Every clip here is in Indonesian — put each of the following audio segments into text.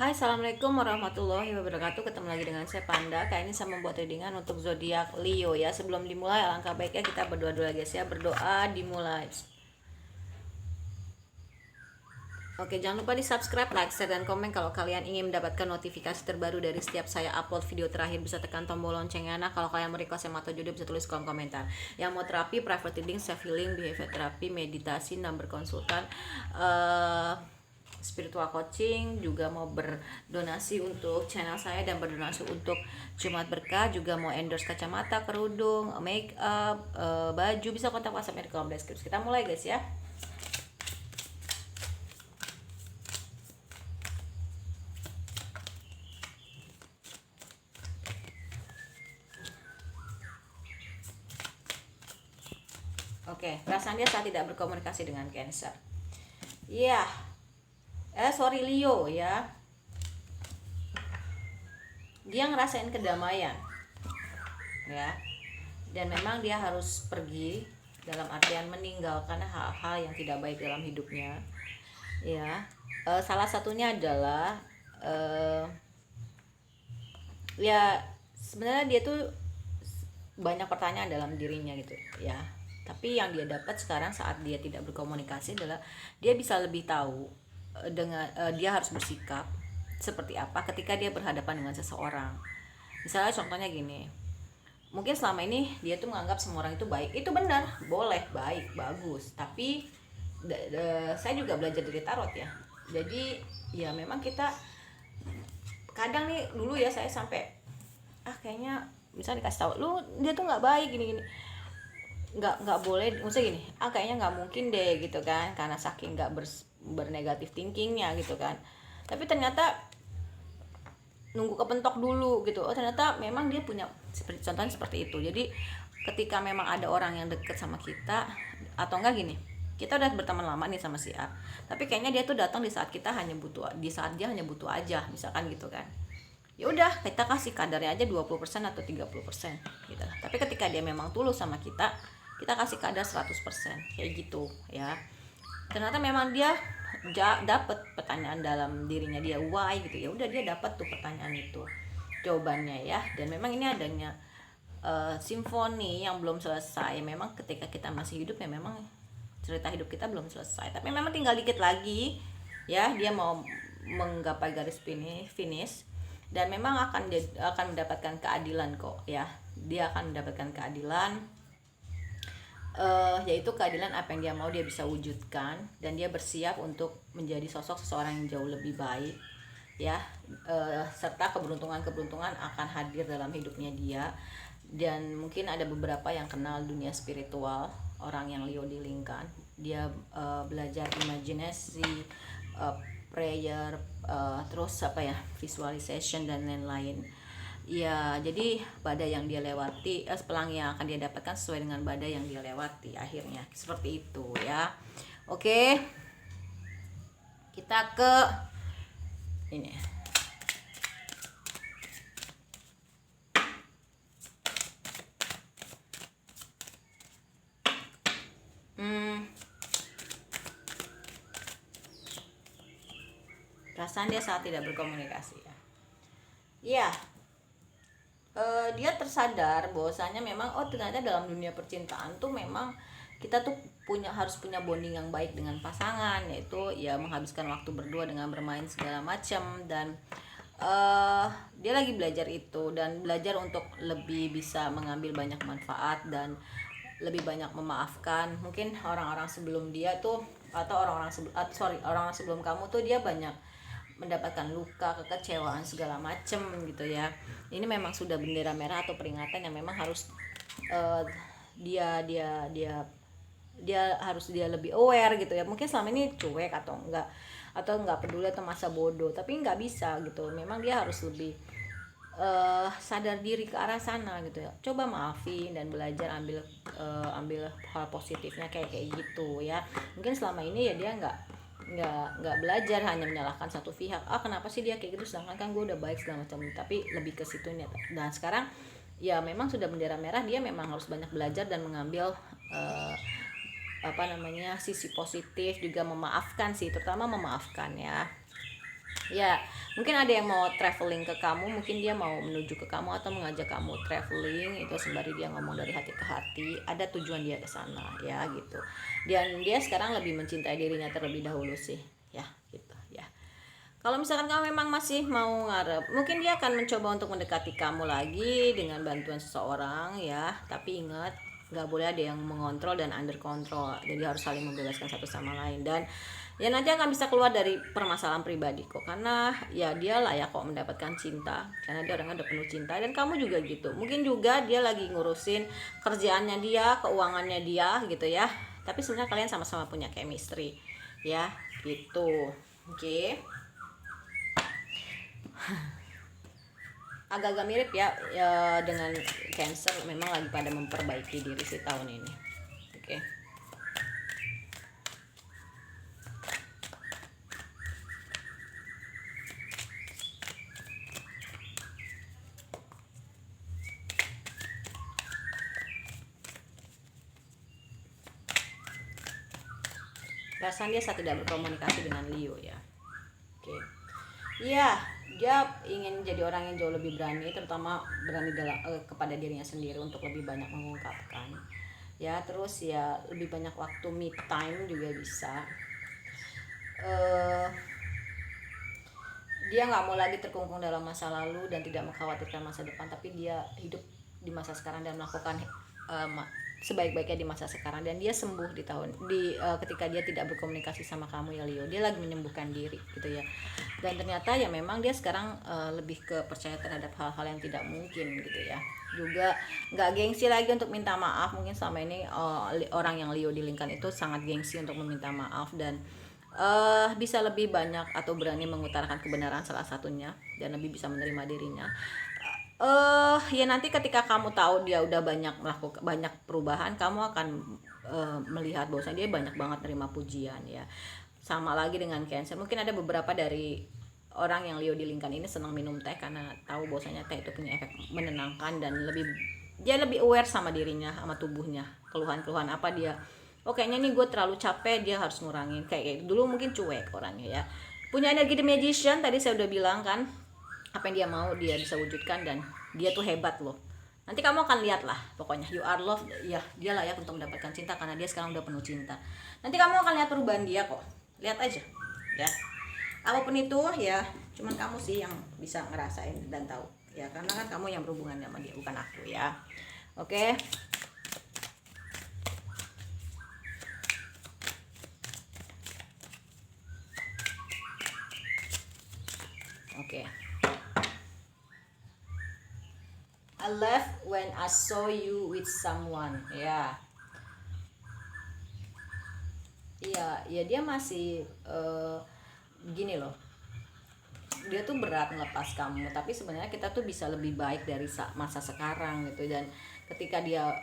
Hai, assalamualaikum warahmatullahi wabarakatuh. Ketemu lagi dengan saya Panda. Kali ini saya membuat readingan untuk zodiak Leo ya. Sebelum dimulai, alangkah baiknya kita berdoa dulu guys ya. Berdoa dimulai. Oke, jangan lupa di subscribe, like, share, dan komen kalau kalian ingin mendapatkan notifikasi terbaru dari setiap saya upload video terakhir. Bisa tekan tombol loncengnya. Nah, kalau kalian mau request yang atau jodoh bisa tulis kolom komentar. Yang mau terapi, private reading, self healing, behavior therapy, meditasi, number konsultan, spiritual coaching, juga mau berdonasi untuk channel saya dan berdonasi untuk Jumat Berkah, juga mau endorse kacamata, kerudung, make up, baju, bisa kontak WhatsApp di kolom deskripsi. Kita mulai guys ya. Oke, perasaan dia saat tidak berkomunikasi dengan Cancer. Iya. Sorry Leo ya. Dia ngerasain kedamaian. Ya. Dan memang dia harus pergi dalam artian meninggalkan hal-hal yang tidak baik dalam hidupnya. Ya. Salah satunya adalah ya sebenarnya dia tuh banyak pertanyaan dalam dirinya gitu ya. Tapi yang dia dapat sekarang saat dia tidak berkomunikasi adalah dia bisa lebih tahu dengan dia harus bersikap seperti apa ketika dia berhadapan dengan seseorang. Misalnya contohnya gini, mungkin selama ini dia tuh menganggap semua orang itu baik. Itu benar, boleh, baik, bagus. Tapi saya juga belajar dari tarot ya. Jadi ya memang kita kadang nih, dulu ya saya sampai kayaknya misalnya dikasih tahu lu dia tuh nggak baik gini gini, nggak boleh, maksudnya gini, kayaknya nggak mungkin deh gitu kan, karena saking nggak bernegatif thinkingnya gitu kan. Tapi ternyata nunggu kepentok dulu gitu, ternyata memang dia punya seperti contohnya seperti itu. Jadi ketika memang ada orang yang deket sama kita, atau enggak gini, kita udah berteman lama nih sama si A, tapi kayaknya dia tuh datang di saat kita hanya butuh, di saat dia hanya butuh aja, misalkan gitu kan. Ya udah, kita kasih kadarnya aja 20% atau 30% gitu lah. Tapi ketika dia memang tulus sama kita kasih kadar 100% kayak gitu ya. Ternyata memang dia dapat pertanyaan dalam dirinya dia, why gitu. Ya udah, dia dapat tuh pertanyaan itu, jawabannya ya. Dan memang ini adanya simfoni yang belum selesai. Memang ketika kita masih hidup ya memang cerita hidup kita belum selesai, tapi memang tinggal dikit lagi ya, dia mau menggapai garis finish. Dan memang akan mendapatkan keadilan kok ya. Dia akan mendapatkan keadilan, yaitu keadilan apa yang dia mau dia bisa wujudkan, dan dia bersiap untuk menjadi sosok seseorang yang jauh lebih baik ya. Serta keberuntungan akan hadir dalam hidupnya dia. Dan mungkin ada beberapa yang kenal dunia spiritual, orang yang Leo dilingkan, dia belajar imajinasi, prayer, terus visualization dan lain-lain. Ya, jadi badai yang dia lewati, pelangi yang akan dia dapatkan sesuai dengan badai yang dia lewati akhirnya. Seperti itu ya. Oke. Kita ke ini. Perasaan dia saat tidak berkomunikasi ya. Iya. Dia tersadar bahwasanya memang ternyata dalam dunia percintaan tuh memang kita tuh harus punya bonding yang baik dengan pasangan, yaitu ya menghabiskan waktu berdua dengan bermain segala macam. Dan dia lagi belajar itu, dan belajar untuk lebih bisa mengambil banyak manfaat dan lebih banyak memaafkan. Mungkin orang-orang sebelum dia tuh, atau orang-orang sebelum kamu tuh, dia banyak mendapatkan luka, kekecewaan segala macem gitu ya. Ini memang sudah bendera merah atau peringatan yang memang harus dia harus dia lebih aware gitu ya. Mungkin selama ini cuek atau enggak peduli atau masa bodoh, tapi nggak bisa gitu. Memang dia harus lebih sadar diri ke arah sana gitu ya. Coba maafin dan belajar ambil hal positifnya kayak gitu ya. Mungkin selama ini ya dia nggak belajar, hanya menyalahkan satu pihak. Kenapa sih dia kayak gitu, sedangkan kan gue udah baik segala macam. Tapi lebih ke situnya. Dan sekarang ya memang sudah bendera merah, dia memang harus banyak belajar dan mengambil sisi positif, juga memaafkan sih, terutama memaafkan ya. Mungkin ada yang mau traveling ke kamu, mungkin dia mau menuju ke kamu atau mengajak kamu traveling, itu sembari dia ngomong dari hati ke hati, ada tujuan dia ke sana ya gitu. Dan dia sekarang lebih mencintai dirinya terlebih dahulu sih ya gitu ya. Kalau misalkan kamu memang masih mau ngarep, mungkin dia akan mencoba untuk mendekati kamu lagi dengan bantuan seseorang ya. Tapi ingat, nggak boleh ada yang mengontrol dan under control. Jadi harus saling membebaskan satu sama lain. Dan ya nanti akan bisa keluar dari permasalahan pribadi kok. Karena ya dia layak kok mendapatkan cinta. Karena dia orangnya udah penuh cinta. Dan kamu juga gitu. Mungkin juga dia lagi ngurusin kerjaannya dia, keuangannya dia gitu ya. Tapi sebenarnya kalian sama-sama punya chemistry ya gitu. Oke. Agak-agak mirip ya dengan Cancer, memang lagi pada memperbaiki diri sih tahun ini. Oke. Perasaan dia saat tidak berkomunikasi dengan Leo ya. Oke. Iya, dia ingin jadi orang yang jauh lebih berani, terutama berani kepada dirinya sendiri untuk lebih banyak mengungkapkan. Ya, terus ya lebih banyak waktu me time juga bisa. Dia nggak mau lagi terkungkung dalam masa lalu dan tidak mengkhawatirkan masa depan, tapi dia hidup di masa sekarang dan melakukan sebaik-baiknya di masa sekarang. Dan dia sembuh ketika dia tidak berkomunikasi sama kamu ya Leo. Dia lagi menyembuhkan diri gitu ya. Dan ternyata ya memang dia sekarang lebih ke percaya terhadap hal-hal yang tidak mungkin gitu ya. Juga nggak gengsi lagi untuk minta maaf. Mungkin selama ini orang yang Leo di lingkaran itu sangat gengsi untuk meminta maaf, dan bisa lebih banyak atau berani mengutarakan kebenaran salah satunya, dan lebih bisa menerima dirinya. Ya nanti ketika kamu tahu dia udah melakukan banyak perubahan, kamu akan melihat bahwasanya dia banyak banget terima pujian ya. Sama lagi dengan Cancer, mungkin ada beberapa dari orang yang Leo di lingkaran ini senang minum teh karena tahu bahwasanya teh itu punya efek menenangkan, dan dia lebih aware sama dirinya, sama tubuhnya, keluhan-keluhan apa dia. Kayaknya nih gue terlalu capek, dia harus ngurangin. Kayak dulu mungkin cuek orangnya ya. Punya energi The Magician, tadi saya udah bilang kan, apa yang dia mau dia bisa wujudkan, dan dia tuh hebat loh. Nanti kamu akan lihat lah, pokoknya you are loved ya, dia layak untuk mendapatkan cinta karena dia sekarang udah penuh cinta. Nanti kamu akan lihat perubahan dia kok, lihat aja ya. Apapun itu ya, cuman kamu sih yang bisa ngerasain dan tahu ya, karena kan kamu yang berhubungan sama dia, bukan aku ya. Oke. Oke. I left when I saw you with someone. Ya. Iya, dia masih gini loh. Dia tuh berat ngelepas kamu, tapi sebenarnya kita tuh bisa lebih baik dari masa sekarang gitu. Dan ketika dia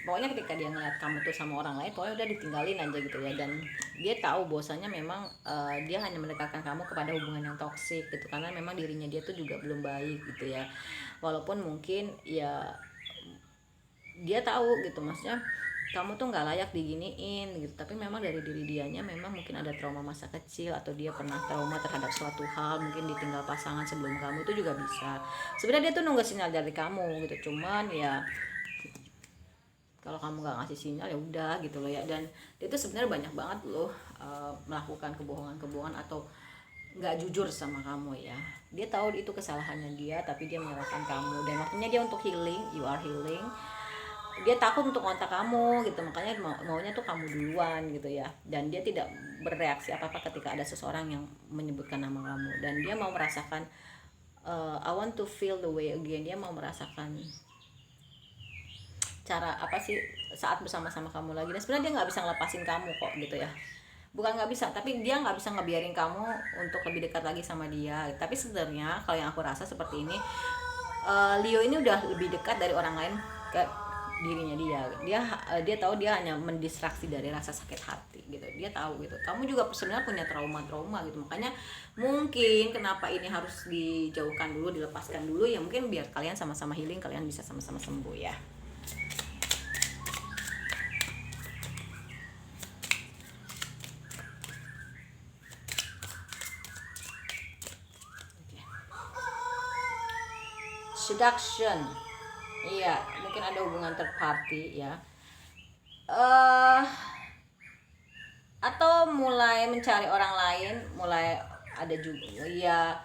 ngeliat kamu tuh sama orang lain, pokoknya udah ditinggalin aja gitu ya. Dan dia tahu bahwasanya memang dia hanya mendekatkan kamu kepada hubungan yang toksik gitu, karena memang dirinya dia tuh juga belum baik gitu ya. Walaupun mungkin ya dia tahu gitu, maksudnya kamu tuh nggak layak diginiin gitu, tapi memang dari diri dianya memang mungkin ada trauma masa kecil, atau dia pernah trauma terhadap suatu hal, mungkin ditinggal pasangan sebelum kamu, itu juga bisa. Sebenarnya dia tuh nunggu sinyal dari kamu gitu, cuman ya kalau kamu nggak ngasih sinyal ya udah gitu loh ya. Dan dia tuh sebenarnya banyak banget loh melakukan kebohongan atau nggak jujur sama kamu ya. Dia tahu itu kesalahannya dia, tapi dia menyalahkan kamu, dan waktunya dia untuk healing. You are healing. Dia takut untuk kontak kamu gitu, makanya maunya tuh kamu duluan gitu ya. Dan dia tidak bereaksi apa-apa ketika ada seseorang yang menyebutkan nama kamu, dan dia mau merasakan I want to feel the way again. Dia mau merasakan cara apa sih saat bersama-sama kamu lagi. Dan sebenarnya dia nggak bisa ngelepasin kamu kok gitu ya, bukan nggak bisa, tapi dia nggak bisa ngebiarin kamu untuk lebih dekat lagi sama dia. Tapi sebenarnya kalau yang aku rasa seperti ini, Leo ini udah lebih dekat dari orang lain ke dirinya dia tahu dia hanya mendistraksi dari rasa sakit hati gitu. Dia tahu gitu kamu juga sebenarnya punya trauma gitu, makanya mungkin kenapa ini harus dijauhkan dulu, dilepaskan dulu ya, mungkin biar kalian sama-sama healing, kalian bisa sama-sama sembuh ya. seduction. Iya, mungkin ada hubungan third party ya. Atau mulai mencari orang lain, mulai ada juga ya,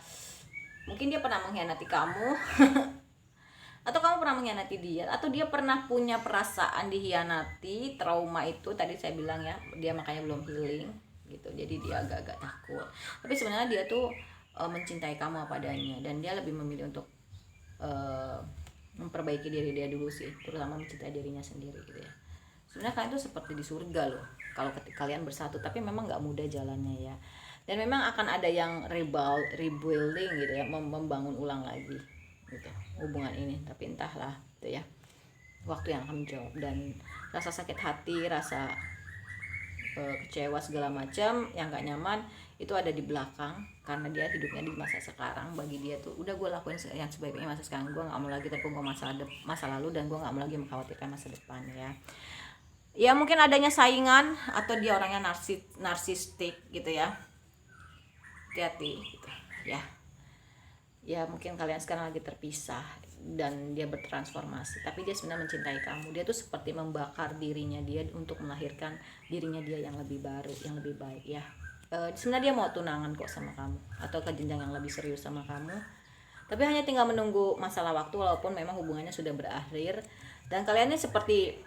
mungkin dia pernah mengkhianati kamu atau kamu pernah mengkhianati dia, atau dia pernah punya perasaan dikhianati, trauma itu tadi saya bilang ya, dia makanya belum healing gitu, jadi dia agak-agak takut. Tapi sebenarnya dia tuh mencintai kamu apa adanya, dan dia lebih memilih untuk memperbaiki diri dia dulu sih, terutama mencintai dirinya sendiri gitu ya. Sebenarnya kalian tuh seperti di surga loh kalau kalian bersatu, tapi memang nggak mudah jalannya ya. Dan memang akan ada yang rebuilding gitu ya, membangun ulang lagi gitu hubungan ini, tapi entahlah gitu ya, waktu yang akan menjawab. Dan rasa sakit hati, rasa kecewa segala macam yang gak nyaman itu ada di belakang, karena dia hidupnya di masa sekarang. Bagi dia tuh udah gue lakuin yang sebaiknya masa sekarang, gue nggak mau lagi terpuruk masa lalu, dan gue nggak mau lagi mengkhawatirkan masa depan ya. Ya mungkin adanya saingan, atau dia orangnya narsistik gitu ya, hati-hati gitu ya. Ya mungkin kalian sekarang lagi terpisah dan dia bertransformasi, tapi dia sebenarnya mencintai kamu. Dia tuh seperti membakar dirinya dia untuk melahirkan dirinya dia yang lebih baru, yang lebih baik ya. Sebenarnya dia mau tunangan kok sama kamu, atau ke jenjang yang lebih serius sama kamu, tapi hanya tinggal menunggu masalah waktu, walaupun memang hubungannya sudah berakhir. Dan kalian ini seperti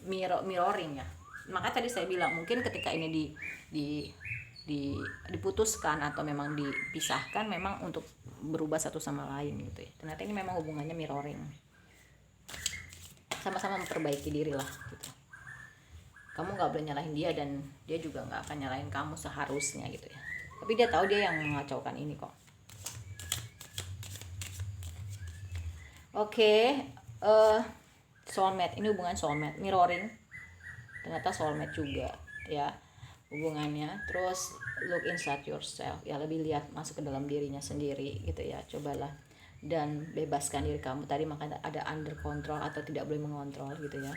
mirroring ya. Makanya tadi saya bilang mungkin ketika ini diputuskan atau memang dipisahkan, memang untuk berubah satu sama lain gitu ya. Ternyata ini memang hubungannya mirroring, sama-sama memperbaiki diri lah gitu. Kamu nggak boleh nyalahin dia, dan dia juga nggak akan nyalahin kamu seharusnya gitu ya. Tapi dia tahu dia yang mengacaukan ini kok. Oke, soulmate, ini hubungan soulmate, mirroring, ternyata soulmate juga ya hubungannya. Terus look inside yourself ya, lebih lihat masuk ke dalam dirinya sendiri gitu ya, cobalah, dan bebaskan diri kamu. Tadi makanya ada under control atau tidak boleh mengontrol gitu ya.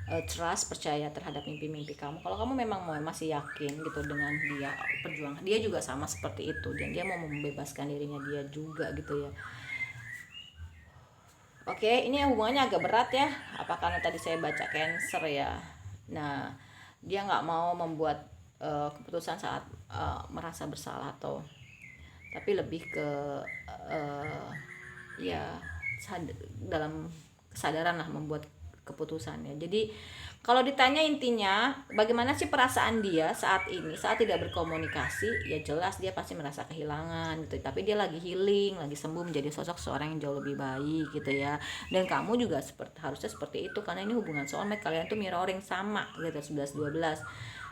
Trust, percaya terhadap mimpi-mimpi kamu. Kalau kamu memang masih yakin gitu dengan dia, perjuangan dia juga sama seperti itu, dan dia mau membebaskan dirinya dia juga gitu ya. Oke, ini hubungannya agak berat ya, apa karena tadi saya baca Cancer ya. Nah, dia nggak mau membuat keputusan saat merasa bersalah, tapi lebih ke ya dalam kesadaran lah membuat keputusannya. Jadi kalau ditanya intinya bagaimana sih perasaan dia saat ini, saat tidak berkomunikasi, ya jelas dia pasti merasa kehilangan gitu. Tapi dia lagi healing, lagi sembuh menjadi sosok seorang yang jauh lebih baik gitu ya. Dan kamu juga harusnya seperti itu, karena ini hubungan soulmate, kalian tuh mirroring sama gitu, 11-12.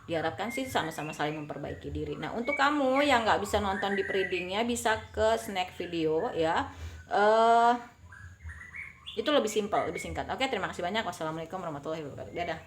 Diharapkan sih sama-sama saling memperbaiki diri. Nah untuk kamu yang nggak bisa nonton di readingnya, bisa ke snack video ya. Itu lebih simpel, lebih singkat. Oke, terima kasih banyak. Wassalamualaikum warahmatullahi wabarakatuh. Dadah.